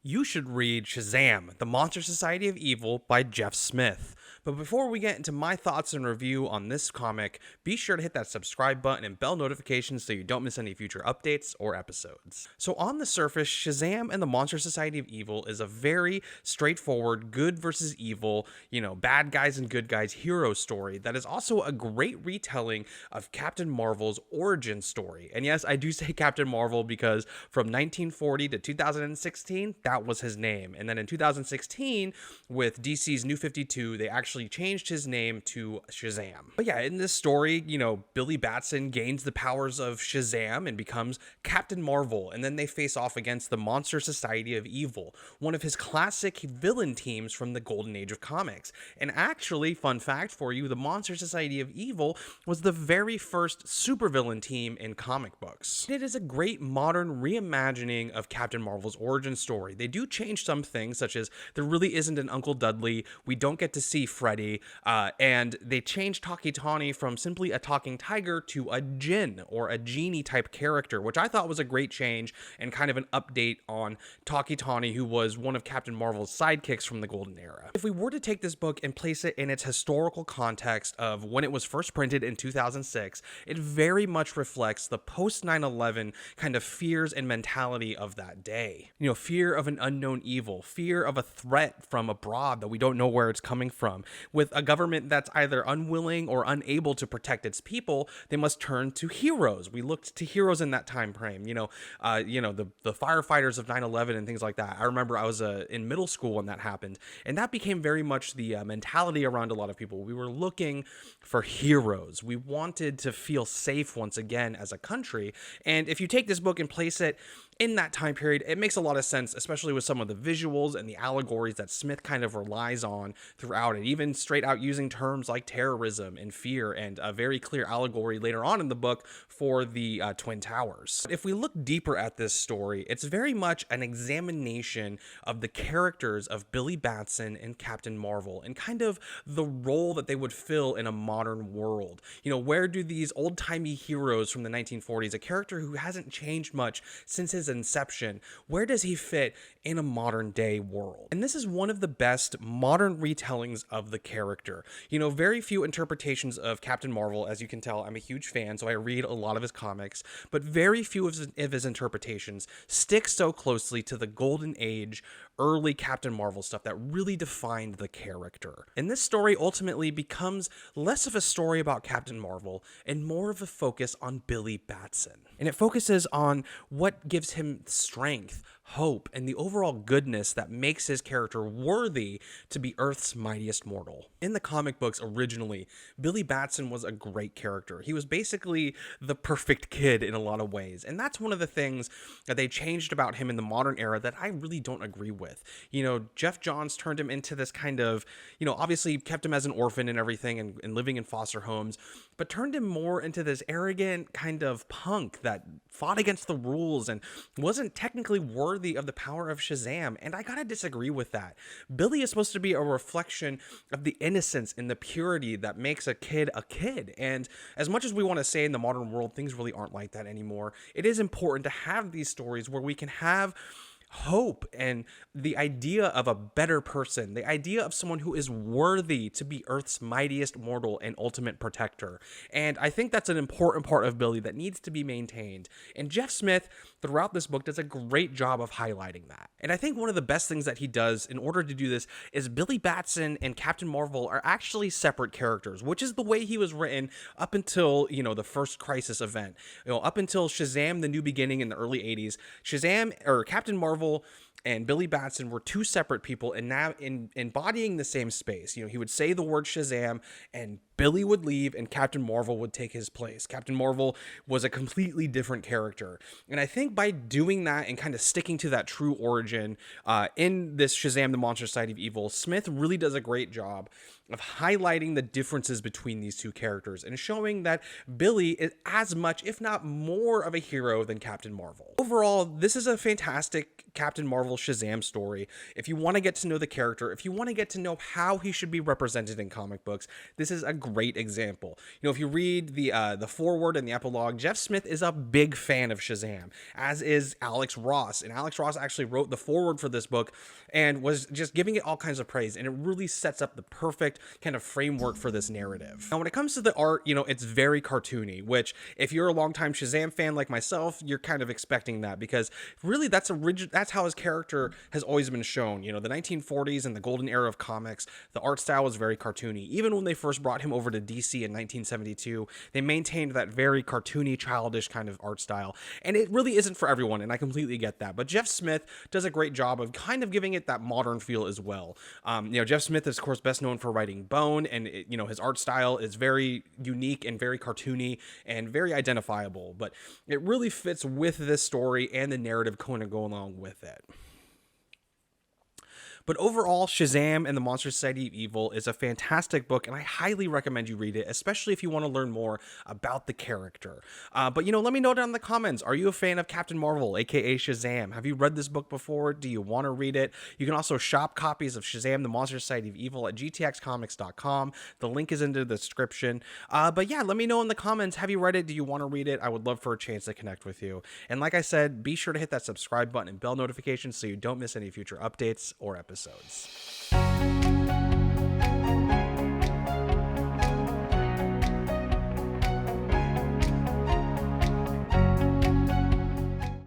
You should read Shazam, The Monster Society of Evil by Jeff Smith. But before we get into my thoughts and review on this comic, be sure to hit that subscribe button and bell notifications so you don't miss any future updates or episodes. So on the surface, Shazam and the Monster Society of Evil is a very straightforward good versus evil, bad guys and good guys hero story that is also a great retelling of Captain Marvel's origin story. And yes, I do say Captain Marvel because from 1940 to 2016, that was his name. And then in 2016, with DC's New 52, they actually changed his name to Shazam. But yeah, in this story, Billy Batson gains the powers of Shazam and becomes Captain Marvel. And then they face off against the Monster Society of Evil, one of his classic villain teams from the golden age of comics. And actually, fun fact for you, the Monster Society of Evil was the very first supervillain team in comic books. It is a great modern reimagining of Captain Marvel's origin story. They do change some things, such as there really isn't an Uncle Dudley, we don't get to see Freddy, and they changed Takitani from simply a talking tiger to a djinn or a genie type character, which I thought was a great change and kind of an update on Takitani, who was one of Captain Marvel's sidekicks from the golden era. If we were to take this book and place it in its historical context of when it was first printed in 2006, it very much reflects the post 9/11 kind of fears and mentality of that day. Fear of an unknown evil, fear of a threat from abroad that we don't know where it's coming from. With a government that's either unwilling or unable to protect its people, they must turn to heroes. We looked to heroes in that time frame. The firefighters of 9/11 and things like that. I remember I was in middle school when that happened, and that became very much the mentality around a lot of people. We were looking for heroes. We wanted to feel safe once again as a country. And if you take this book and place it in that time period, it makes a lot of sense, especially with some of the visuals and the allegories that Smith kind of relies on throughout it, even straight out using terms like terrorism and fear, and a very clear allegory later on in the book for the Twin Towers. If we look deeper at this story, it's very much an examination of the characters of Billy Batson and Captain Marvel and kind of the role that they would fill in a modern world. Where do these old-timey heroes from the 1940s, a character who hasn't changed much since his inception, where does he fit in a modern day world? And this is one of the best modern retellings of the character. Very few interpretations of Captain Marvel, as you can tell, I'm a huge fan, so I read a lot of his comics, but very few of his interpretations stick so closely to the golden age, early Captain Marvel stuff that really defined the character. And this story ultimately becomes less of a story about Captain Marvel and more of a focus on Billy Batson. And it focuses on what gives him strength, hope, and the overall goodness that makes his character worthy to be Earth's mightiest mortal. In the comic books originally, Billy Batson was a great character. He was basically the perfect kid in a lot of ways. And that's one of the things that they changed about him in the modern era that I really don't agree with. Jeff Johns turned him into this kind of, obviously kept him as an orphan and everything and living in foster homes, but turned him more into this arrogant kind of punk that fought against the rules and wasn't technically worthy of the power of Shazam. And I gotta disagree with that. Billy is supposed to be a reflection of the innocence and the purity that makes a kid a kid. And as much as we want to say in the modern world, things really aren't like that anymore, it is important to have these stories where we can have hope and the idea of a better person, the idea of someone who is worthy to be Earth's mightiest mortal and ultimate protector. And I think that's an important part of Billy that needs to be maintained. And Jeff Smith, throughout this book, does a great job of highlighting that. And I think one of the best things that he does in order to do this is Billy Batson and Captain Marvel are actually separate characters, which is the way he was written up until, the first Crisis event. Up until Shazam, The New Beginning in the early 80s, Captain Marvel and Billy Batson were two separate people, and now embodying the same space. He would say the word Shazam and Billy would leave and Captain Marvel would take his place. Captain Marvel was a completely different character. And I think by doing that and kind of sticking to that true origin in this Shazam, the Monster Society of Evil, Smith really does a great job of highlighting the differences between these two characters and showing that Billy is as much, if not more, of a hero than Captain Marvel. Overall, this is a fantastic Captain Marvel Shazam story. If you want to get to know the character, if you want to get to know how he should be represented in comic books, this is a great example. You know, if you read the foreword and the epilogue, Jeff Smith is a big fan of Shazam, as is Alex Ross. And Alex Ross actually wrote the foreword for this book and was just giving it all kinds of praise. And it really sets up the perfect kind of framework for this narrative. Now, when it comes to the art, you know, it's very cartoony, which if you're a longtime Shazam fan like myself, you're kind of expecting that, because really that's how his character has always been shown. You know, the 1940s and the golden era of comics, the art style was very cartoony. Even when they first brought him over to DC in 1972, they maintained that very cartoony, childish kind of art style. And it really isn't for everyone, and I completely get that. But Jeff Smith does a great job of kind of giving it that modern feel as well. You know, Jeff Smith is, of course, best known for writing Bone, and you know, his art style is very unique and very cartoony and very identifiable. But it really fits with this story and the narrative kind of going along with it. But overall, Shazam and the Monster Society of Evil is a fantastic book, and I highly recommend you read it, especially if you want to learn more about the character. But, you know, let me know down in the comments. Are you a fan of Captain Marvel, aka Shazam? Have you read this book before? Do you want to read it? You can also shop copies of Shazam, the Monster Society of Evil at gtxcomics.com. The link is in the description. But yeah, let me know in the comments. Have you read it? Do you want to read it? I would love for a chance to connect with you. And like I said, be sure to hit that subscribe button and bell notification so you don't miss any future updates or episodes.